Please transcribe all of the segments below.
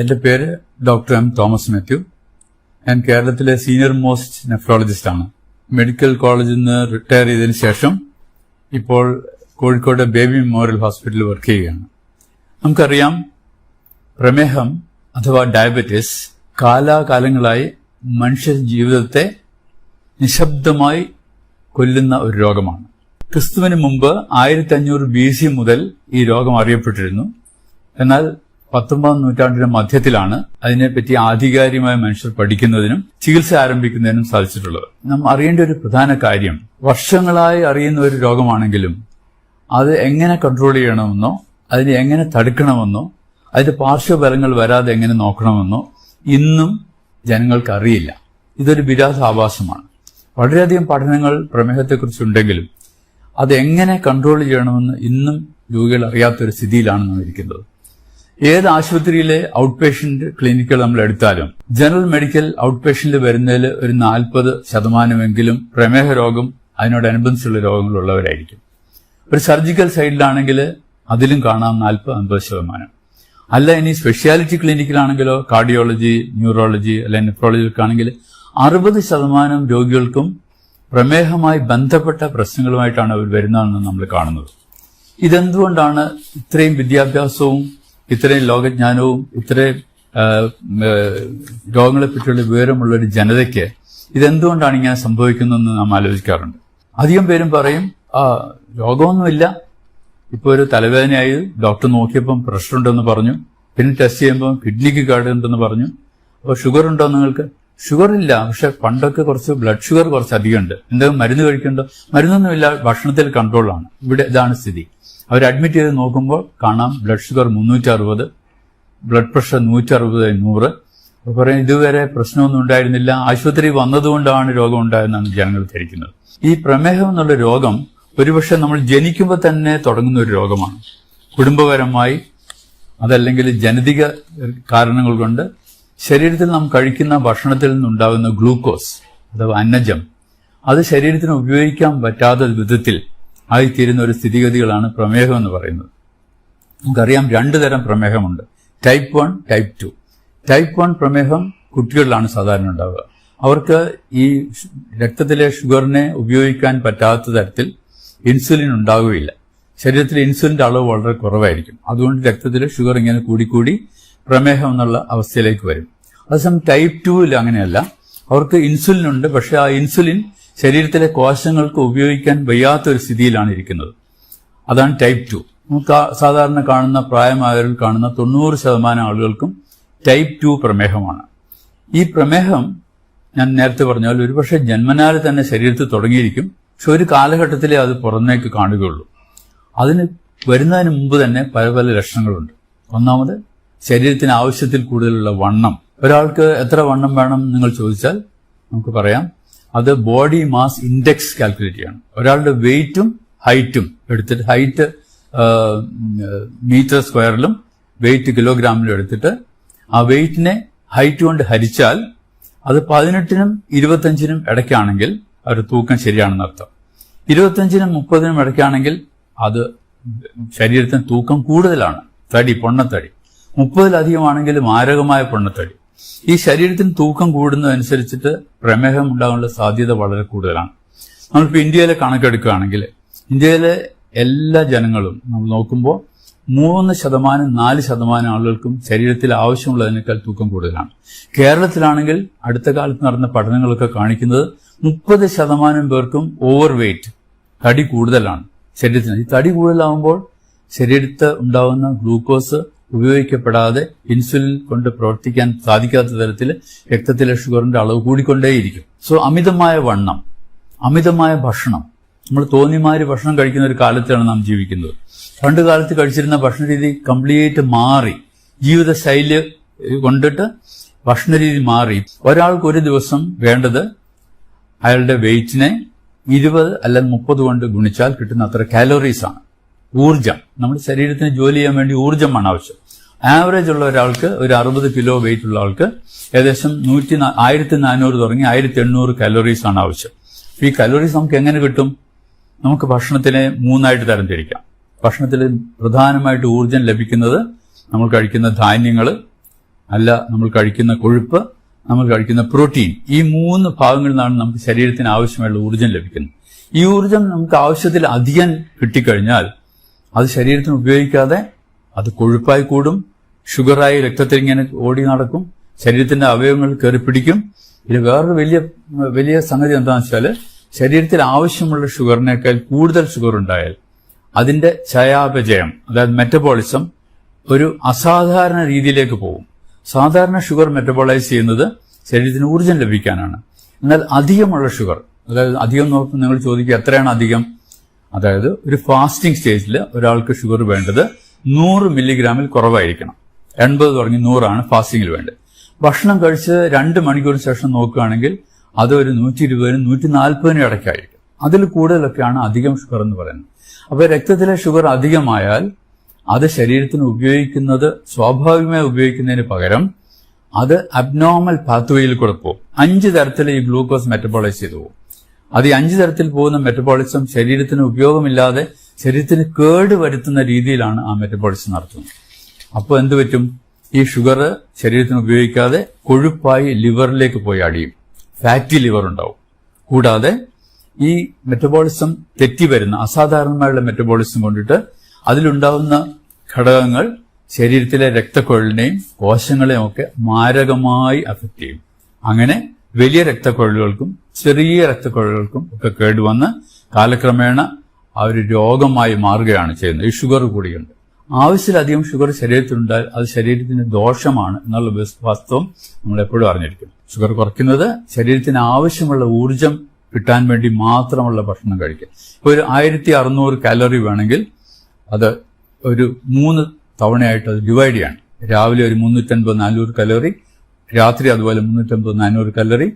എന്റെ പേര് doctor M Thomas Mathew. ഞാൻ കേരളത്തിലെ സീനിയർ മോസ്റ്റ് നെഫ്രോളജിസ്റ്റാണ്. മെഡിക്കൽ കോളേജിൽ നിന്ന് റിട്ടയർ ചെയ്തതിനു ശേഷം ഇപ്പോൾ കോഴിക്കോട് ബേബി മെമ്മോറിയൽ ഹോസ്പിറ്റലിൽ വർക്ക് ചെയ്യുകയാണ്. നമുക്കറിയാം, പ്രമേഹം അഥവാ ഡയബറ്റിസ് കാലാകാലങ്ങളായി മനുഷ്യ ജീവിതത്തെ നിശബ്ദമായി കൊല്ലുന്ന ഒരു രോഗമാണ്. ക്രിസ്തുവിന് മുമ്പ് 1500 BC മുതൽ ഈ രോഗം അറിയപ്പെട്ടിരുന്നു. എന്നാൽ 19ാം നൂറ്റാണ്ടിന്റെ മധ്യത്തിലാണ് അതിനെപ്പറ്റി ആധികാരികമായ മനുഷ്യർ പഠിക്കുന്നതിനും ചികിത്സ ആരംഭിക്കുന്നതിനും സാധിച്ചിട്ടുള്ളത്. നാം അറിയേണ്ട ഒരു പ്രധാന കാര്യം, വർഷങ്ങളായി അറിയുന്ന ഒരു രോഗമാണെങ്കിലും അത് എങ്ങനെ കൺട്രോൾ ചെയ്യണമെന്നോ അതിനെ എങ്ങനെ തടുക്കണമെന്നോ അതിന്റെ പാർശ്വഫലങ്ങൾ വരാതെ എങ്ങനെ നോക്കണമെന്നോ ഇന്നും ജനങ്ങൾക്ക് അറിയില്ല. ഇതൊരു വിരോധാഭാസമാണ്. വളരെയധികം പഠനങ്ങൾ പ്രമേഹത്തെക്കുറിച്ചുണ്ടെങ്കിലും അതെങ്ങനെ കൺട്രോൾ ചെയ്യണമെന്ന് ഇന്നും രോഗികൾ അറിയാത്തൊരു സ്ഥിതിയിലാണ് നാം ഇരിക്കുന്നത്. ഏത് ആശുപത്രിയിലെ ഔട്ട് പേഷ്യന്റ് ക്ലിനിക്കുകൾ നമ്മൾ എടുത്താലും ജനറൽ മെഡിക്കൽ ഔട്ട് പേഷ്യന്റിൽ വരുന്നതിൽ ഒരു 40% പ്രമേഹ രോഗം അതിനോടനുബന്ധിച്ചുള്ള രോഗങ്ങളുള്ളവരായിരിക്കും. ഒരു സർജിക്കൽ സൈഡിലാണെങ്കിൽ അതിലും കാണാം 40-50%. അല്ല, ഇനി സ്പെഷ്യാലിറ്റി ക്ലിനിക്കിലാണെങ്കിലോ കാർഡിയോളജി, ന്യൂറോളജി അല്ലെങ്കിൽ നെഫ്രോളജിക്കാണെങ്കിൽ 60% രോഗികൾക്കും പ്രമേഹമായി ബന്ധപ്പെട്ട പ്രശ്നങ്ങളുമായിട്ടാണ് അവർ വരുന്നതെന്ന് നമ്മൾ കാണുന്നത്. ഇതെന്തുകൊണ്ടാണ് ഇത്രയും വിദ്യാഭ്യാസവും ഇത്രയും ലോകജ്ഞാനവും ഇത്രയും രോഗങ്ങളെപ്പറ്റിയുള്ള വിവരമുള്ള ഒരു ജനതയ്ക്ക് ഇതെന്തുകൊണ്ടാണ് ഇങ്ങനെ സംഭവിക്കുന്നതെന്ന് നാം ആലോചിക്കാറുണ്ട്. അധികം പേരും പറയും, രോഗമൊന്നുമില്ല, ഇപ്പോൾ ഒരു തലവേദനയായി ഡോക്ടർ നോക്കിയപ്പം പ്രഷർ ഉണ്ടെന്ന് പറഞ്ഞു, പിന്നെ ടെസ്റ്റ് ചെയ്യുമ്പോൾ കിഡ്നിക്ക് കേടുണ്ടെന്ന് പറഞ്ഞു. അപ്പോൾ ഷുഗർ ഉണ്ടോ നിങ്ങൾക്ക്? ഷുഗർ ഇല്ല, പക്ഷെ പണ്ടൊക്കെ കുറച്ച് ബ്ലഡ് ഷുഗർ കുറച്ച് അധികമുണ്ട്, എന്തെങ്കിലും മരുന്ന് കഴിക്കണ്ടോ? മരുന്നൊന്നുമില്ല, ഭക്ഷണത്തിൽ കൺട്രോളാണ്. ഇവിടെ ഇതാണ് സ്ഥിതി. അവർ അഡ്മിറ്റ് ചെയ്ത് നോക്കുമ്പോൾ കാണാം ബ്ലഡ് ഷുഗർ 360, ബ്ലഡ് പ്രഷർ 160/100. അപ്പോൾ പറയും ഇതുവരെ പ്രശ്നമൊന്നും ഉണ്ടായിരുന്നില്ല, ആശുപത്രി വന്നതുകൊണ്ടാണ് രോഗം ഉണ്ടായെന്നാണ് ജനങ്ങൾ ധരിക്കുന്നത്. ഈ പ്രമേഹം എന്നുള്ള രോഗം ഒരുപക്ഷെ നമ്മൾ ജനിക്കുമ്പോൾ തന്നെ തുടങ്ങുന്ന ഒരു രോഗമാണ്. കുടുംബപരമായി അതല്ലെങ്കിൽ ജനിതക കാരണങ്ങൾ കൊണ്ട് ശരീരത്തിൽ നാം കഴിക്കുന്ന ഭക്ഷണത്തിൽ നിന്നുണ്ടാകുന്ന ഗ്ലൂക്കോസ് അഥവാ അന്നജം അത് ശരീരത്തിന് ഉപയോഗിക്കാൻ പറ്റാത്ത വിധത്തിൽ ആയിത്തീരുന്ന ഒരു സ്ഥിതിഗതികളാണ് പ്രമേഹം എന്ന് പറയുന്നത്. നമുക്കറിയാം 2 തരം പ്രമേഹമുണ്ട്, ടൈപ്പ് 1, ടൈപ്പ് 2. ടൈപ്പ് 1 പ്രമേഹം കുട്ടികളിലാണ് സാധാരണ ഉണ്ടാവുക. അവർക്ക് ഈ രക്തത്തിലെ ഷുഗറിനെ ഉപയോഗിക്കാൻ പറ്റാത്ത തരത്തിൽ ഇൻസുലിൻ ഉണ്ടാവുകയില്ല. ശരീരത്തിലെ ഇൻസുലിന്റെ അളവ് വളരെ കുറവായിരിക്കും. അതുകൊണ്ട് രക്തത്തിലെ ഷുഗർ ഇങ്ങനെ കൂടിക്കൂടി പ്രമേഹം എന്നുള്ള അവസ്ഥയിലേക്ക് വരും. അതേസമയം ടൈപ്പ് 2 അങ്ങനെയല്ല. അവർക്ക് ഇൻസുലിൻ ഉണ്ട്, പക്ഷെ ആ ഇൻസുലിൻ ശരീരത്തിലെ കോശങ്ങൾക്ക് ഉപയോഗിക്കാൻ വയ്യാത്തൊരു സ്ഥിതിയിലാണ് ഇരിക്കുന്നത്. അതാണ് ടൈപ്പ് 2. നമുക്ക് സാധാരണ കാണുന്ന പ്രായമായവരിൽ കാണുന്ന 90% ആളുകൾക്കും ടൈപ്പ് 2 പ്രമേഹമാണ്. ഈ പ്രമേഹം ഞാൻ നേരത്തെ പറഞ്ഞാൽ ഒരുപക്ഷെ ജന്മനാൽ തന്നെ ശരീരത്തിൽ തുടങ്ങിയിരിക്കും, പക്ഷെ ഒരു കാലഘട്ടത്തിലേ അത് പുറമേക്ക് കാണുകയുള്ളൂ. അതിന് വരുന്നതിന് മുമ്പ് തന്നെ പല പല ലക്ഷണങ്ങളുണ്ട്. ഒന്നാമത്, ശരീരത്തിന് ആവശ്യത്തിൽ കൂടുതലുള്ള വണ്ണം. ഒരാൾക്ക് എത്ര വണ്ണം വേണം നിങ്ങൾ ചോദിച്ചാൽ നമുക്ക് പറയാം, അത് ബോഡി മാസ് ഇൻഡെക്സ് കാൽക്കുലേറ്റ് ചെയ്യണം. ഒരാളുടെ വെയിറ്റും ഹൈറ്റും എടുത്തിട്ട്, ഹൈറ്റ് മീറ്റർ സ്ക്വയറിലും വെയിറ്റ് കിലോഗ്രാമിലും എടുത്തിട്ട് ആ വെയിറ്റിനെ ഹൈറ്റ് കൊണ്ട് ഹരിച്ചാൽ അത് 18നും 25നും ഇടയ്ക്കാണെങ്കിൽ ഒരു തൂക്കം ശരിയാണെന്ന് അർത്ഥം. 25നും 30നും ഇടയ്ക്കാണെങ്കിൽ അത് ശരീരത്തിന് തൂക്കം കൂടുതലാണ്, തടി, പൊണ്ണത്തടി. 30-ലധികമാണെങ്കിൽ മാരകമായ പൊണ്ണത്തടി. ഈ ശരീരത്തിന് തൂക്കം കൂടുന്നതനുസരിച്ചിട്ട് പ്രമേഹം ഉണ്ടാകാനുള്ള സാധ്യത വളരെ കൂടുതലാണ്. നമ്മളിപ്പോൾ ഇന്ത്യയിലെ കണക്കെടുക്കുകയാണെങ്കിൽ ഇന്ത്യയിലെ എല്ലാ ജനങ്ങളും നമ്മൾ നോക്കുമ്പോൾ 3%, 4% ആളുകൾക്കും ശരീരത്തിൽ ആവശ്യമുള്ളതിനേക്കാൾ തൂക്കം കൂടുതലാണ്. കേരളത്തിലാണെങ്കിൽ അടുത്ത കാലത്ത് നടന്ന പഠനങ്ങളൊക്കെ കാണിക്കുന്നത് 30% പേർക്കും ഓവർ വെയ്റ്റ്, തടി കൂടുതലാണ് ശരീരത്തിന്. ഈ തടി കൂടുതലാവുമ്പോൾ ശരീരത്ത് ഉണ്ടാവുന്ന ഗ്ലൂക്കോസ് ഉപയോഗിക്കപ്പെടാതെ ഇൻസുലിൻ കൊണ്ട് പ്രവർത്തിക്കാൻ സാധിക്കാത്ത തരത്തിൽ രക്തത്തിലെ ഷുഗറിന്റെ അളവ് കൂടിക്കൊണ്ടേയിരിക്കും. സോ അമിതമായ വണ്ണം, അമിതമായ ഭക്ഷണം, നമ്മൾ തോന്നിമാതിരി ഭക്ഷണം കഴിക്കുന്ന ഒരു കാലത്താണ് നാം ജീവിക്കുന്നത്. പണ്ട് കാലത്ത് കഴിച്ചിരുന്ന ഭക്ഷണ രീതി കംപ്ലീറ്റ് മാറി, ജീവിതശൈലി കൊണ്ടിട്ട് ഭക്ഷണരീതി മാറി. ഒരാൾക്ക് ഒരു ദിവസം വേണ്ടത് അയാളുടെ വെയിറ്റിനെ 20 അല്ലെങ്കിൽ 30 കൊണ്ട് ഗുണിച്ചാൽ കിട്ടുന്ന അത്ര കാലോറീസ് ആണ്. ഊർജം, നമ്മുടെ ശരീരത്തിന് ജോലി ചെയ്യാൻ വേണ്ടി ഊർജ്ജമാണ് ആവശ്യം. ആവറേജ് ഉള്ള ഒരാൾക്ക്, ഒരു 60 കിലോ വെയിറ്റ് ഉള്ള ആൾക്ക് ഏകദേശം 1400 തുടങ്ങി 1800 കലോറീസ് ആണ് ആവശ്യം. ഈ കലോറീസ് നമുക്ക് എങ്ങനെ കിട്ടും? നമുക്ക് ഭക്ഷണത്തിനെ 3 തരംതിരിക്കാം. ഭക്ഷണത്തിൽ പ്രധാനമായിട്ട് ഊർജ്ജം ലഭിക്കുന്നത് നമ്മൾ കഴിക്കുന്ന ധാന്യങ്ങൾ, അല്ല നമ്മൾ കഴിക്കുന്ന കൊഴുപ്പ്, നമ്മൾ കഴിക്കുന്ന പ്രോട്ടീൻ, ഈ 3 ഭാഗങ്ങളിൽ നിന്നാണ് നമുക്ക് ശരീരത്തിന് ആവശ്യമായുള്ള ഊർജ്ജം ലഭിക്കുന്നത്. ഈ ഊർജ്ജം നമുക്ക് ആവശ്യത്തിൽ അധികം കിട്ടിക്കഴിഞ്ഞാൽ അത് ശരീരത്തിന് ഉപയോഗിക്കാതെ അത് കൊഴുപ്പായി കൂടും, ഷുഗറായി രക്തത്തിൽ ഇങ്ങനെ ഓടി നടക്കും, ശരീരത്തിന്റെ അവയവങ്ങൾ കയറി പിടിക്കും. ഇത് വേറൊരു വലിയ സംഗതി എന്താണെന്ന് വെച്ചാൽ, ശരീരത്തിൽ ആവശ്യമുള്ള ഷുഗറിനേക്കാൾ കൂടുതൽ ഷുഗർ ഉണ്ടായാൽ അതിന്റെ ചയാപചയം, അതായത് മെറ്റബോളിസം ഒരു അസാധാരണ രീതിയിലേക്ക് പോകും. സാധാരണ ഷുഗർ മെറ്റബോളൈസ് ചെയ്യുന്നത് ശരീരത്തിന് ഊർജ്ജം ലഭിക്കാനാണ്. എന്നാൽ അധികമുള്ള ഷുഗർ, അതായത് അധികം നോക്കുമ്പോൾ നിങ്ങൾ ചോദിക്കുക എത്രയാണ് അധികം? അതായത് ഒരു ഫാസ്റ്റിംഗ് സ്റ്റേജിൽ ഒരാൾക്ക് ഷുഗർ വേണ്ടത് 100 മില്ലിഗ്രാമിൽ കുറവായിരിക്കണം. 80 തുടങ്ങി 100 ഫാസ്റ്റിംഗിൽ വേണ്ടത്. ഭക്ഷണം കഴിച്ച് 2 മണിക്കൂറിന് ശേഷം നോക്കുകയാണെങ്കിൽ അത് ഒരു 120-നും 140-നും ഇടയ്ക്കായിരിക്കും. അതിൽ കൂടുതലൊക്കെയാണ് അധികം ഷുഗർ എന്ന് പറയുന്നത്. അപ്പോൾ രക്തത്തിലെ ഷുഗർ അധികമായാൽ അത് ശരീരത്തിന് ഉപയോഗിക്കുന്നത് സ്വാഭാവികമായി ഉപയോഗിക്കുന്നതിന് പകരം അത് അബ്നോർമൽ പാത്വേയിൽ കൂടെ പോകും. 5 തരത്തിൽ ഈ ഗ്ലൂക്കോസ് മെറ്റബോളൈസ് ചെയ്തു പോകും. അത് ഈ 5 തരത്തിൽ പോകുന്ന മെറ്റബോളിസം ശരീരത്തിന് ഉപയോഗമില്ലാതെ ശരീരത്തിന് കേട് വരുത്തുന്ന രീതിയിലാണ് ആ മെറ്റബോളിസം നടത്തുന്നത്. അപ്പോൾ എന്ത് പറ്റും? ഈ ഷുഗർ ശരീരത്തിന് ഉപയോഗിക്കാതെ കൊഴുപ്പായി ലിവറിലേക്ക് പോയി അടിയും. ഫാറ്റി ലിവർ ഉണ്ടാവും. കൂടാതെ ഈ മെറ്റബോളിസം തെറ്റി വരുന്ന അസാധാരണമായുള്ള മെറ്റബോളിസം കൊണ്ടിട്ട് അതിലുണ്ടാവുന്ന ഘടകങ്ങൾ ശരീരത്തിലെ രക്തക്കുഴലിനെയും കോശങ്ങളെയും ഒക്കെ മാരകമായി അഫക്റ്റ് ചെയ്യും. അങ്ങനെ വലിയ രക്തക്കുഴലുകൾക്കും ചെറിയ രക്തക്കുഴലുകൾക്കും ഒക്കെ കേടുവന്ന് കാലക്രമേണ ആ ഒരു രോഗമായി മാറുകയാണ് ചെയ്യുന്നത്. ഈ ഷുഗർ കൂടിയുണ്ട്. ആവശ്യത്തിലധികം ഷുഗർ ശരീരത്തിലുണ്ടായാൽ അത് ശരീരത്തിന് ദോഷമാണ് എന്നുള്ള വാസ്തവം നമ്മൾ എപ്പോഴും അറിഞ്ഞിരിക്കും. ഷുഗർ കുറയ്ക്കുന്നത് ശരീരത്തിന് ആവശ്യമുള്ള ഊർജം കിട്ടാൻ വേണ്ടി മാത്രമുള്ള ഭക്ഷണം കഴിക്കുക. ഇപ്പോൾ ഒരു 1600 കാലറി വേണമെങ്കിൽ അത് ഒരു 3 തവണയായിട്ട് അത് ഡിവൈഡ് ചെയ്യണം. രാവിലെ ഒരു 350-400 കലോറി, രാത്രി അതുപോലെ 350-400 കലോറി,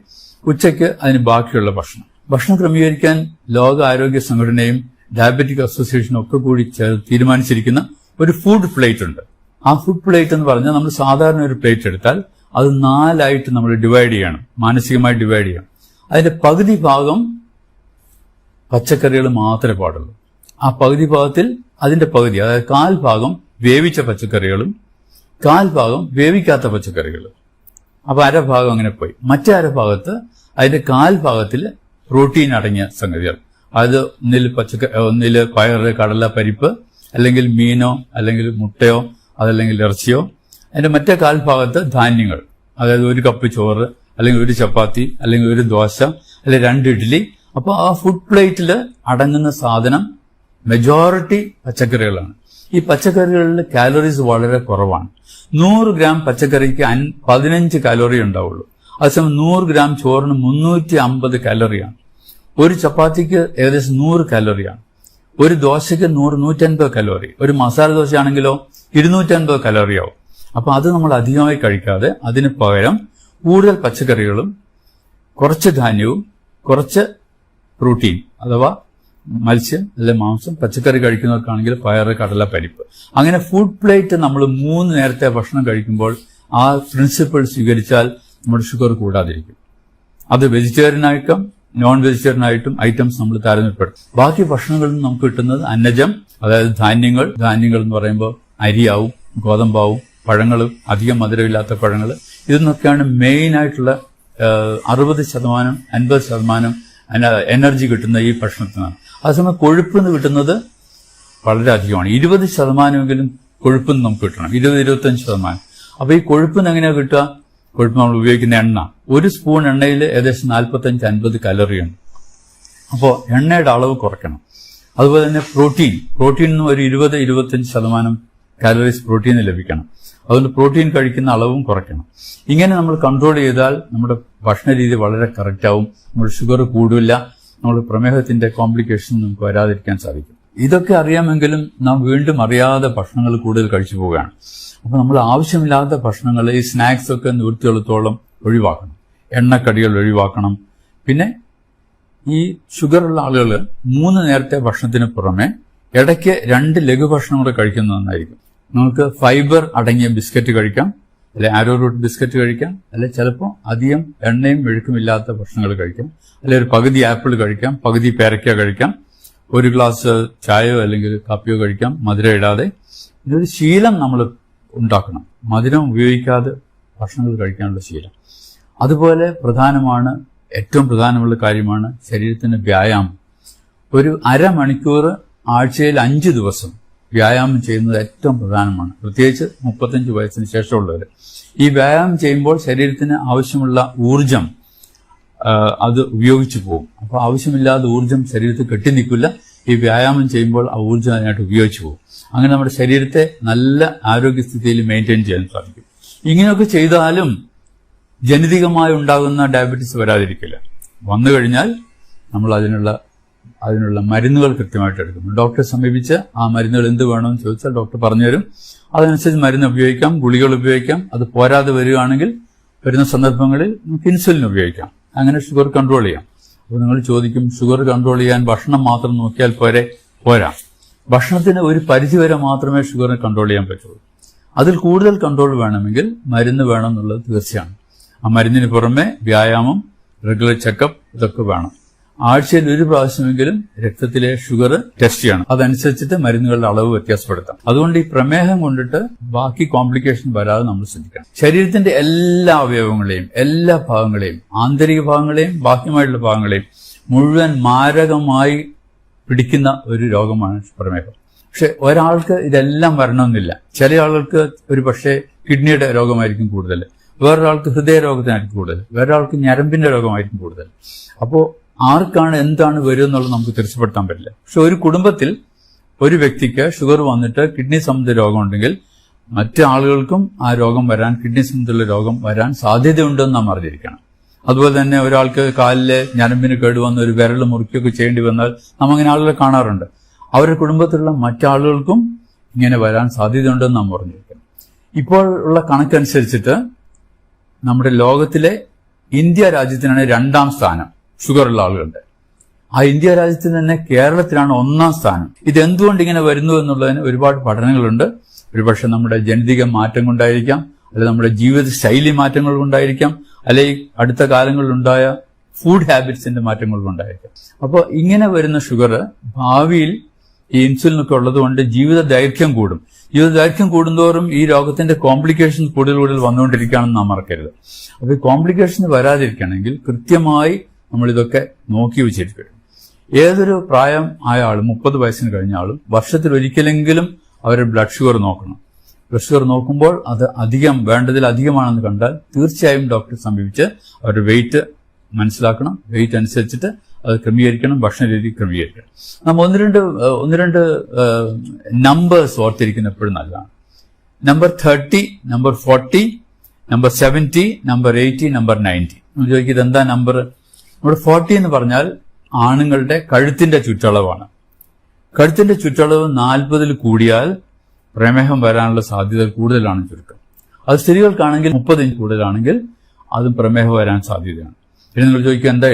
ഉച്ചയ്ക്ക് അതിന് ബാക്കിയുള്ള ഭക്ഷണം ക്രമീകരിക്കാൻ ലോക ആരോഗ്യ സംഘടനയും ഡയബറ്റിക് അസോസിയേഷനും ഒക്കെ കൂടി തീരുമാനിച്ചിരിക്കുന്ന ഒരു ഫുഡ് പ്ലേറ്റ് ഉണ്ട്. ആ ഫുഡ് പ്ലേറ്റ് എന്ന് പറഞ്ഞാൽ നമ്മൾ സാധാരണ ഒരു പ്ലേറ്റ് എടുത്താൽ അത് 4 നമ്മൾ ഡിവൈഡ് ചെയ്യണം, മാനസികമായി ഡിവൈഡ് ചെയ്യണം. അതിന്റെ പകുതി ഭാഗം പച്ചക്കറികൾ മാത്രമേ പാടുള്ളൂ. ആ പകുതി ഭാഗത്തിൽ അതിന്റെ പകുതി, അതായത് 1/4 ഭാഗം വേവിച്ച പച്ചക്കറികളും 1/4 ഭാഗം വേവിക്കാത്ത പച്ചക്കറികളും. അപ്പൊ 1/2 ഭാഗം അങ്ങനെ പോയി. മറ്റേ 1/2 ഭാഗത്ത് അതിന്റെ 1/4 ഭാഗത്തിൽ പ്രോട്ടീൻ അടങ്ങിയ സംഗതികൾ, അത് ഒന്നില് പയറ്, കടല, പരിപ്പ്, അല്ലെങ്കിൽ മീനോ അല്ലെങ്കിൽ മുട്ടയോ അതല്ലെങ്കിൽ ഇറച്ചിയോ. അതിന്റെ മറ്റേ 1/4 ഭാഗത്ത് ധാന്യങ്ങൾ, അതായത് 1 കപ്പ് ചോറ് അല്ലെങ്കിൽ 1 ചപ്പാത്തി അല്ലെങ്കിൽ 1 ദോശ അല്ലെങ്കിൽ 2 ഇഡ്ഡലി. അപ്പോൾ ആ ഫുഡ് പ്ലേറ്റിൽ അടങ്ങുന്ന സാധനം മെജോറിറ്റി പച്ചക്കറികളാണ്. ഈ പച്ചക്കറികളിൽ കാലറീസ് വളരെ കുറവാണ്. 100 ഗ്രാം പച്ചക്കറിക്ക് 15 കാലറി ഉണ്ടാവുള്ളൂ. അതേസമയം 100 ഗ്രാം ചോറിന് 350 കാലറിയാണ്. 1 ചപ്പാത്തിക്ക് ഏകദേശം 100 കാലറിയാണ്. 1 ദോശയ്ക്ക് 100-150 കലോറി. ഒരു മസാല ദോശയാണെങ്കിലോ 250 കലോറിയാവും. അപ്പൊ അത് നമ്മൾ അധികമായി കഴിക്കാതെ അതിന് പകരം കൂടുതൽ പച്ചക്കറികളും കുറച്ച് ധാന്യവും കുറച്ച് പ്രോട്ടീൻ അഥവാ മത്സ്യം അല്ലെങ്കിൽ മാംസം, പച്ചക്കറി കഴിക്കുന്നവർക്കാണെങ്കിൽ പയറ്, കടല, പരിപ്പ്, അങ്ങനെ ഫുഡ് പ്ലേറ്റ് നമ്മൾ 3 നേരത്തെ ഭക്ഷണം കഴിക്കുമ്പോൾ ആ പ്രിൻസിപ്പിൾ സ്വീകരിച്ചാൽ നമ്മുടെ ഷുഗർ കൂടാതിരിക്കും. അത് വെജിറ്റേറിയനായിട്ടും നോൺ വെജിറ്റേറിയനായിട്ടും ഐറ്റംസ് നമ്മൾ താരതമ്യപ്പെടുത്തും. ബാക്കി ഭക്ഷണങ്ങളിൽ നിന്ന് നമുക്ക് കിട്ടുന്നത് അന്നജം, അതായത് ധാന്യങ്ങൾ എന്ന് പറയുമ്പോൾ അരിയാവും, ഗോതമ്പാവും, പഴങ്ങളും, അധികം മധുരമില്ലാത്ത പഴങ്ങൾ, ഇതെന്നൊക്കെയാണ് മെയിൻ ആയിട്ടുള്ള 60%, 50% എനർജി കിട്ടുന്ന ഈ ഭക്ഷണത്തിനാണ്. അതേസമയം കൊഴുപ്പ് നിന്ന് കിട്ടുന്നത് വളരെ അധികമാണ്. 20%-എങ്കിലും കൊഴുപ്പ് നമുക്ക് കിട്ടണം, 20-25%. അപ്പൊ ഈ കൊഴുപ്പിന് എങ്ങനെയാണ് കിട്ടുക? കൊഴുപ്പ് നമ്മൾ ഉപയോഗിക്കുന്ന എണ്ണ, 1 സ്പൂൺ എണ്ണയിൽ ഏകദേശം 45-50 കലോറിയാണ്. അപ്പോൾ എണ്ണയുടെ അളവ് കുറയ്ക്കണം. അതുപോലെ തന്നെ പ്രോട്ടീനിന് ഒരു 20-25% കാലറീസ് പ്രോട്ടീന് ലഭിക്കണം. അതുകൊണ്ട് പ്രോട്ടീൻ കഴിക്കുന്ന അളവും കുറയ്ക്കണം. ഇങ്ങനെ നമ്മൾ കൺട്രോൾ ചെയ്താൽ നമ്മുടെ ഭക്ഷണ രീതി വളരെ കറക്റ്റ് ആവും. നമ്മുടെ ഷുഗർ കൂടില്ല, നമ്മുടെ പ്രമേഹത്തിന്റെ കോംപ്ലിക്കേഷൻ നമുക്ക് വരാതിരിക്കാൻ സാധിക്കും. ഇതൊക്കെ അറിയാമെങ്കിലും നാം വീണ്ടും അറിയാതെ ഭക്ഷണങ്ങൾ കൂടുതൽ കഴിച്ചു പോവുകയാണ്. അപ്പൊ നമ്മൾ ആവശ്യമില്ലാത്ത ഭക്ഷണങ്ങൾ, ഈ സ്നാക്സ് ഒക്കെ നിവൃത്തിയുള്ളത്തോളം ഒഴിവാക്കണം. എണ്ണക്കടികൾ ഒഴിവാക്കണം. പിന്നെ ഈ ഷുഗറുള്ള ആളുകൾ 3 നേരത്തെ ഭക്ഷണത്തിന് പുറമെ ഇടയ്ക്ക് 2 ലഘുഭക്ഷണം കൂടെ കഴിക്കുന്നത് നന്നായിരിക്കും. നമുക്ക് ഫൈബർ അടങ്ങിയ ബിസ്ക്കറ്റ് കഴിക്കാം, അല്ലെ ആരോ റൂട്ട് ബിസ്ക്കറ്റ് കഴിക്കാം, അല്ലെ ചിലപ്പോൾ അധികം എണ്ണയും മെഴുക്കുമില്ലാത്ത ഭക്ഷണങ്ങൾ കഴിക്കാം, അല്ലെ ഒരു പകുതി ആപ്പിൾ കഴിക്കാം, പകുതി പേരയ്ക്ക കഴിക്കാം, 1 ഗ്ലാസ് ചായയോ അല്ലെങ്കിൽ കാപ്പിയോ കഴിക്കാം, മധുരം ഇടാതെ. ഇതൊരു ശീലം നമ്മൾ ഉണ്ടാക്കണം. മധുരം ഉപയോഗിക്കാതെ ഭക്ഷണങ്ങൾ കഴിക്കാനുള്ള ശീലം. അതുപോലെ ഏറ്റവും പ്രധാനമുള്ള കാര്യമാണ് ശരീരത്തിന് വ്യായാമം. ഒരു അരമണിക്കൂർ ആഴ്ചയിൽ 5 ദിവസം വ്യായാമം ചെയ്യുന്നത് ഏറ്റവും പ്രധാനമാണ്. പ്രത്യേകിച്ച് 35 വയസ്സിന് ശേഷമുള്ളവർ ഈ വ്യായാമം ചെയ്യുമ്പോൾ ശരീരത്തിന് ആവശ്യമുള്ള ഊർജം അത് ഉപയോഗിച്ചു പോകും. അപ്പോൾ ആവശ്യമില്ലാതെ ഊർജം ശരീരത്തിൽ കെട്ടിനിൽക്കില്ല. ഈ വ്യായാമം ചെയ്യുമ്പോൾ ആ ഊർജം അതിനായിട്ട് ഉപയോഗിച്ചു പോകും. അങ്ങനെ നമ്മുടെ ശരീരത്തെ നല്ല ആരോഗ്യസ്ഥിതിയിൽ മെയിൻറ്റെയിൻ ചെയ്യാൻ സാധിക്കും. ഇങ്ങനെയൊക്കെ ചെയ്താലും ജനിതകമായി ഉണ്ടാകുന്ന ഡയബറ്റീസ് വരാതിരിക്കില്ല. വന്നു കഴിഞ്ഞാൽ നമ്മൾ അതിനുള്ള മരുന്നുകൾ കൃത്യമായിട്ട് എടുക്കും. ഡോക്ടറെ സമീപിച്ച് ആ മരുന്നുകൾ എന്ത് വേണമെന്ന് ചോദിച്ചാൽ ഡോക്ടർ പറഞ്ഞുതരും. അതനുസരിച്ച് മരുന്ന് ഉപയോഗിക്കാം, ഗുളികൾ ഉപയോഗിക്കാം. അത് പോരാതെ വരികയാണെങ്കിൽ വരുന്ന സന്ദർഭങ്ങളിൽ നമുക്ക് ഇൻസുലിൻ ഉപയോഗിക്കാം. അങ്ങനെ ഷുഗർ കൺട്രോൾ ചെയ്യാം. അപ്പോൾ നിങ്ങൾ ചോദിക്കും, ഷുഗർ കൺട്രോൾ ചെയ്യാൻ ഭക്ഷണം മാത്രം നോക്കിയാൽ പോരാ. ഭക്ഷണത്തിന് ഒരു പരിധിവരെ മാത്രമേ ഷുഗറിനെ കൺട്രോൾ ചെയ്യാൻ പറ്റുള്ളൂ. അതിൽ കൂടുതൽ കൺട്രോൾ വേണമെങ്കിൽ മരുന്ന് വേണം എന്നുള്ളത് തീർച്ചയാണ്. ആ മരുന്നിന് പുറമെ വ്യായാമം, റെഗുലർ ചെക്കപ്പ് ഇതൊക്കെ വേണം. ആഴ്ചയിൽ 1 പ്രാവശ്യമെങ്കിലും രക്തത്തിലെ ഷുഗർ ടെസ്റ്റ് ചെയ്യണം. അതനുസരിച്ചിട്ട് മരുന്നുകളുടെ അളവ് വ്യത്യാസപ്പെടുത്താം. അതുകൊണ്ട് ഈ പ്രമേഹം കൊണ്ടിട്ട് ബാക്കി കോംപ്ലിക്കേഷൻ വരാതെ നമ്മൾ ശ്രദ്ധിക്കണം. ശരീരത്തിന്റെ എല്ലാ അവയവങ്ങളെയും, എല്ലാ ഭാഗങ്ങളെയും, ആന്തരിക ഭാഗങ്ങളെയും ബാഹ്യമായിട്ടുള്ള ഭാഗങ്ങളെയും മുഴുവൻ മാരകമായി പിടിക്കുന്ന ഒരു രോഗമാണ് പ്രമേഹം. പക്ഷെ ഒരാൾക്ക് ഇതെല്ലാം വരണമെന്നില്ല. ചില ആളുകൾക്ക് ഒരു പക്ഷേ കിഡ്നിയുടെ രോഗമായിരിക്കും കൂടുതൽ, വേറൊരാൾക്ക് ഹൃദയരോഗത്തിനായിരിക്കും കൂടുതൽ, വേറൊരാൾക്ക് ഞരമ്പിന്റെ രോഗമായിരിക്കും കൂടുതൽ. അപ്പോൾ ആർക്കാണ് എന്താണ് വരിക എന്നുള്ളത് നമുക്ക് തിരിച്ചപ്പെടുത്താൻ പറ്റില്ല. പക്ഷെ ഒരു കുടുംബത്തിൽ ഒരു വ്യക്തിക്ക് ഷുഗർ വന്നിട്ട് കിഡ്നി സംബന്ധിച്ച രോഗമുണ്ടെങ്കിൽ മറ്റു ആളുകൾക്കും ആ രോഗം വരാൻ, കിഡ്നി സംബന്ധിച്ചുള്ള രോഗം വരാൻ സാധ്യതയുണ്ടെന്ന് നാം അറിഞ്ഞിരിക്കണം. അതുപോലെ തന്നെ ഒരാൾക്ക് കാലിലെ ഞരമ്പിന് കേടുവന്ന് ഒരു വിരൽ മുറിക്കുകയൊക്കെ ചെയ്യേണ്ടി വന്നാൽ നാം അങ്ങനെ ആളുകളെ കാണാറുണ്ട്. അവരുടെ കുടുംബത്തിലുള്ള മറ്റാളുകൾക്കും ഇങ്ങനെ വരാൻ സാധ്യതയുണ്ടെന്ന് നാം പറഞ്ഞിരിക്കണം. ഇപ്പോൾ ഉള്ള കണക്കനുസരിച്ചിട്ട് നമ്മുടെ ലോകത്തിലെ ഇന്ത്യ രാജ്യത്തിനാണ് 2ാം സ്ഥാനം ഷുഗറുള്ള ആളുകളുടെ. ആ ഇന്ത്യ രാജ്യത്തിൽ തന്നെ കേരളത്തിലാണ് 1ാം സ്ഥാനം. ഇതെന്തുകൊണ്ട് ഇങ്ങനെ വരുന്നു എന്നുള്ളതിന് ഒരുപാട് പഠനങ്ങളുണ്ട്. ഒരുപക്ഷെ നമ്മുടെ ജനിതക മാറ്റം കൊണ്ടായിരിക്കാം, അല്ലെങ്കിൽ നമ്മുടെ ജീവിത ശൈലി മാറ്റങ്ങൾ കൊണ്ടായിരിക്കാം, അല്ലെങ്കിൽ അടുത്ത കാലങ്ങളിലുണ്ടായ ഫുഡ് ഹാബിറ്റ്സിന്റെ മാറ്റങ്ങൾ കൊണ്ടായിരിക്കാം. അപ്പോൾ ഇങ്ങനെ വരുന്ന ഷുഗർ ഭാവിയിൽ ഈ ഇൻസുലിനൊക്കെ ഉള്ളതുകൊണ്ട് ജീവിത ദൈർഘ്യം കൂടും. ജീവിത ദൈർഘ്യം കൂടുന്തോറും ഈ രോഗത്തിന്റെ കോംപ്ലിക്കേഷൻ കൂടുതൽ വന്നുകൊണ്ടിരിക്കുകയാണെന്ന് നാം മറക്കരുത്. അപ്പോൾ ഈ കോംപ്ലിക്കേഷൻ വരാതിരിക്കണമെങ്കിൽ കൃത്യമായി നമ്മളിതൊക്കെ നോക്കി വെച്ചിരിക്കണം. ഏതൊരു പ്രായം ആയ ആളും, 30 വയസ്സിന് കഴിഞ്ഞ ആളും വർഷത്തിൽ ഒരിക്കലെങ്കിലും അവരുടെ ബ്ലഡ് ഷുഗർ നോക്കണം. ബ്ലഡ് ഷുഗർ നോക്കുമ്പോൾ അത് വേണ്ടതിലധികമാണെന്ന് കണ്ടാൽ തീർച്ചയായും ഡോക്ടറെ സമീപിച്ച് അവരുടെ വെയിറ്റ് മനസ്സിലാക്കണം. വെയിറ്റ് അനുസരിച്ചിട്ട് അത് ക്രമീകരിക്കണം, ഭക്ഷണ രീതി ക്രമീകരിക്കണം. നാം ഒന്ന് രണ്ട് നമ്പേഴ്സ് ഓർത്തിരിക്കുന്ന എപ്പോഴും നല്ലതാണ്. Number 30, number 40, number 70, number 80, number 90. നമ്മൾ ചോദിക്കും ഇതെന്താ നമ്പർ? നമ്മുടെ 40 എന്ന് പറഞ്ഞാൽ ആണുങ്ങളുടെ കഴുത്തിന്റെ ചുറ്റളവാണ്. കഴുത്തിന്റെ ചുറ്റളവ് 40 കൂടിയാൽ പ്രമേഹം വരാനുള്ള സാധ്യത കൂടുതലാണ് ചുരുക്കം. അത് സ്ത്രീകൾക്കാണെങ്കിൽ 30 ഇഞ്ച് കൂടുതലാണെങ്കിൽ അതും പ്രമേഹം വരാൻ സാധ്യതയാണ്. പിന്നെ നിങ്ങൾ ചോദിക്കുക എന്താ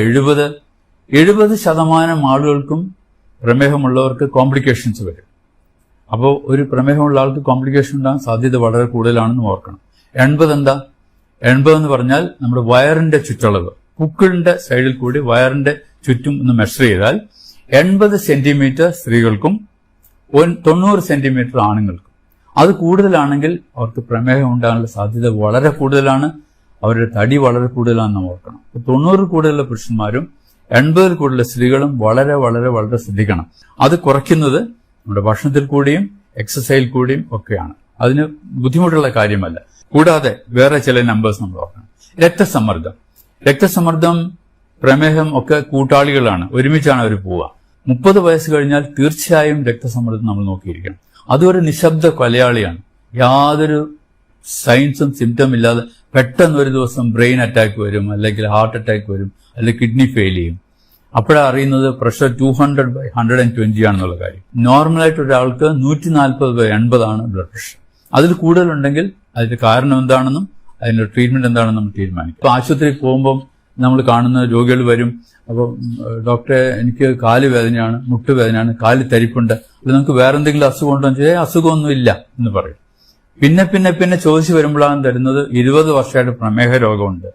70% ആളുകൾക്കും പ്രമേഹമുള്ളവർക്ക് കോംപ്ലിക്കേഷൻസ് വരും. അപ്പോൾ ഒരു പ്രമേഹമുള്ള ആൾക്ക് കോംപ്ലിക്കേഷൻ ഉണ്ടാകാൻ സാധ്യത വളരെ കൂടുതലാണെന്ന് ഓർക്കണം. 80 എന്താ? 80 എന്ന് പറഞ്ഞാൽ നമ്മുടെ വയറിന്റെ ചുറ്റളവ്, പുക്കിളിന്റെ സൈഡിൽ കൂടി വയറിന്റെ ചുറ്റും ഒന്ന് മെഷർ ചെയ്താൽ 80 സെന്റിമീറ്റർ സ്ത്രീകൾക്കും 90 സെന്റിമീറ്റർ ആണുങ്ങൾക്കും. അത് കൂടുതലാണെങ്കിൽ അവർക്ക് പ്രമേഹം ഉണ്ടാകാനുള്ള സാധ്യത വളരെ കൂടുതലാണ്. അവരുടെ തടി വളരെ കൂടുതലാണെന്ന് നാം ഓർക്കണം. 90 കൂടുതലുള്ള പുരുഷന്മാരും 80 കൂടുതലുള്ള സ്ത്രീകളും വളരെ വളരെ വളരെ ശ്രദ്ധിക്കണം. അത് കുറയ്ക്കുന്നത് നമ്മുടെ ഭക്ഷണത്തിൽ കൂടിയും എക്സസൈസിൽ കൂടിയും ഒക്കെയാണ്. അതിന് ബുദ്ധിമുട്ടുള്ള കാര്യമല്ല. കൂടാതെ വേറെ ചില നമ്പേഴ്സ് നമ്മൾ ഓർക്കണം. രക്തസമ്മർദ്ദം, പ്രമേഹം ഒക്കെ കൂട്ടാളികളാണ്, ഒരുമിച്ചാണ് അവർ പോവുക. 30 വയസ്സ് കഴിഞ്ഞാൽ തീർച്ചയായും രക്തസമ്മർദ്ദം നമ്മൾ നോക്കിയിരിക്കണം. അതൊരു നിശബ്ദ കൊലയാളിയാണ്. യാതൊരു സൈൻസും സിംറ്റം ഇല്ലാതെ പെട്ടെന്ന് ഒരു ദിവസം ബ്രെയിൻ അറ്റാക്ക് വരും, അല്ലെങ്കിൽ ഹാർട്ട് അറ്റാക്ക് വരും, അല്ലെങ്കിൽ കിഡ്നി ഫെയിൽ ചെയ്യും. അപ്പോഴാണ് അറിയുന്നത് പ്രഷർ 200/120 ആണെന്നുള്ള കാര്യം. നോർമലായിട്ട് ഒരാൾക്ക് 140/80 ആണ് ബ്ലഡ് പ്രഷർ. അതിൽ കൂടുതലുണ്ടെങ്കിൽ അതിന്റെ കാരണം എന്താണെന്നും അതിന്റെ ട്രീറ്റ്മെന്റ് എന്താണെന്നും നമ്മൾ തീരുമാനിക്കും. ഇപ്പൊ ആശുപത്രിയിൽ പോകുമ്പോൾ നമ്മൾ കാണുന്ന രോഗികൾ വരും. അപ്പോൾ ഡോക്ടറെ എനിക്ക് കാല് വേദനയാണ്, മുട്ടുവേദനയാണ്, കാല് തരിപ്പുണ്ട്, അല്ലെങ്കിൽ നമുക്ക് വേറെ എന്തെങ്കിലും അസുഖം ഉണ്ടോ എന്ന് ചോദിച്ചാൽ അസുഖമൊന്നും ഇല്ല എന്ന് പറയും. പിന്നെ ചോദിച്ചു വരുമ്പോഴാണ് തരുന്നത് 20 വർഷമായിട്ട് പ്രമേഹ രോഗമുണ്ട്,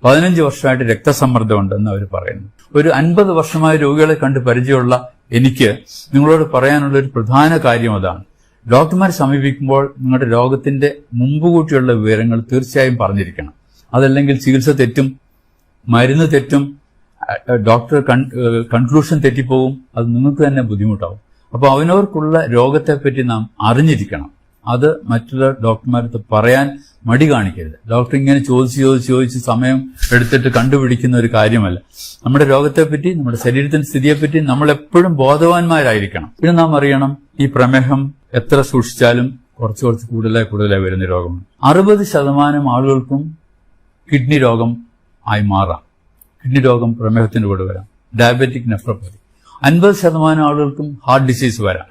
15 വർഷമായിട്ട് രക്തസമ്മർദ്ദമുണ്ട് എന്ന് അവർ പറയുന്നു. ഒരു 50 വർഷമായ രോഗികളെ കണ്ട് പരിചയമുള്ള എനിക്ക് നിങ്ങളോട് പറയാനുള്ള ഒരു പ്രധാന കാര്യം അതാണ്. ഡോക്ടർമാരെ സമീപിക്കുമ്പോൾ നിങ്ങളുടെ രോഗത്തിന്റെ മുമ്പുകൂട്ടിയുള്ള വിവരങ്ങൾ തീർച്ചയായും പറഞ്ഞിരിക്കണം. അതല്ലെങ്കിൽ ചികിത്സ തെറ്റും, മരുന്ന് തെറ്റും, ഡോക്ടർ കൺക്ലൂഷൻ തെറ്റിപ്പോകും. അത് നിങ്ങൾക്ക് തന്നെ ബുദ്ധിമുട്ടാവും. അപ്പോൾ അവനവർക്കുള്ള രോഗത്തെപ്പറ്റി നാം അറിഞ്ഞിരിക്കണം. അത് മറ്റുള്ള ഡോക്ടർമാരടുത്ത് പറയാൻ മടി കാണിക്കരുത്. ഡോക്ടർ ഇങ്ങനെ ചോദിച്ച് സമയം എടുത്തിട്ട് കണ്ടുപിടിക്കുന്ന ഒരു കാര്യമല്ല. നമ്മുടെ രോഗത്തെപ്പറ്റി, നമ്മുടെ ശരീരത്തിന്റെ സ്ഥിതിയെപ്പറ്റി നമ്മൾ എപ്പോഴും ബോധവാന്മാരായിരിക്കണം. പിന്നെ നാം അറിയണം, ഈ പ്രമേഹം എത്ര സൂക്ഷിച്ചാലും കുറച്ച് കൂടുതലായി വരുന്ന രോഗമാണ്. 60% ആളുകൾക്കും കിഡ്നി രോഗം ആയി മാറാം. കിഡ്നി രോഗം പ്രമേഹത്തിന്റെ കൂടെ വരാം. Diabetic nephropathy. 50% ആളുകൾക്കും ഹാർട്ട് ഡിസീസ് വരാം.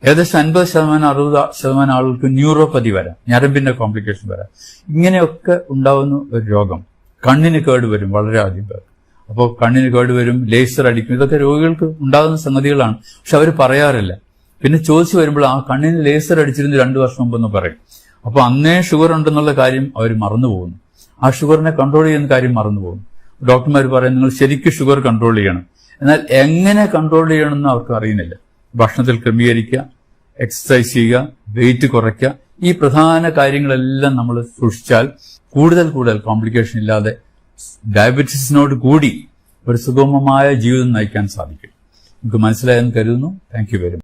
ഏകദേശം 50% 60% ആളുകൾക്ക് ന്യൂറോപ്പതി വരാം, ഞരമ്പിന്റെ കോംപ്ലിക്കേഷൻ വരാം. ഇങ്ങനെയൊക്കെ ഉണ്ടാവുന്ന ഒരു രോഗം. കണ്ണിന് കേട് വരും വളരെയധികം പേർ. അപ്പോൾ കണ്ണിന് കേട് വരും, ലേസർ അടിക്കും. ഇതൊക്കെ രോഗികൾക്ക് ഉണ്ടാകുന്ന സംഗതികളാണ്. പക്ഷെ അവർ പറയാറില്ല. പിന്നെ ചോദിച്ചു വരുമ്പോൾ ആ കണ്ണിന് ലേസർ അടിച്ചിരുന്നു 2 വർഷം മുമ്പെന്ന് പറയും. അപ്പോൾ അന്നേ ഷുഗർ ഉണ്ടെന്നുള്ള കാര്യം അവർ മറന്നുപോകുന്നു. ആ ഷുഗറിനെ കൺട്രോൾ ചെയ്യുന്ന കാര്യം മറന്നുപോകുന്നു. ഡോക്ടർമാർ പറയും നിങ്ങൾ ശരിക്കും ഷുഗർ കൺട്രോൾ ചെയ്യണം. എന്നാൽ എങ്ങനെ കൺട്രോൾ ചെയ്യണമെന്ന് അവർക്ക് അറിയുന്നില്ല. ഭക്ഷണത്തിൽ ക്രമീകരിക്കുക, എക്സസൈസ് ചെയ്യുക, വെയിറ്റ് കുറയ്ക്കുക, ഈ പ്രധാന കാര്യങ്ങളെല്ലാം നമ്മൾ സൂക്ഷിച്ചാൽ കൂടുതൽ കോംപ്ലിക്കേഷൻ ഇല്ലാതെ ഡയബറ്റീസിനോട് കൂടി ഒരു സുഗമമായ ജീവിതം നയിക്കാൻ സാധിക്കും. നമുക്ക് മനസ്സിലായെന്ന് കരുതുന്നു. Thank you very much.